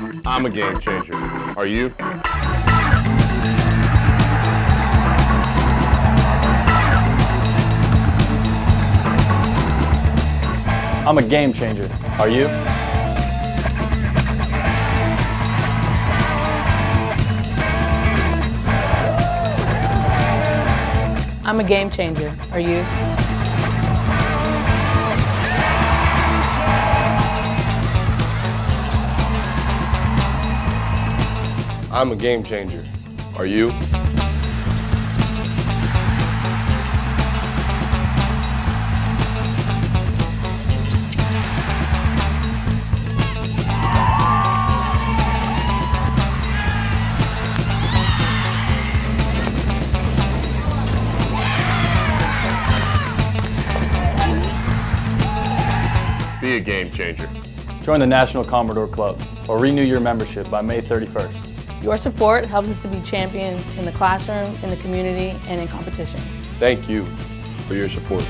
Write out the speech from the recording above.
I'm a game changer. Are you? I'm a game changer. Are you? I'm a game changer. Are you? I'm a game changer. Are you? Be a game changer. Join the National Commodore Club or renew your membership by May 31st. Your support helps us to be champions in the classroom, in the community, and in competition. Thank you for your support.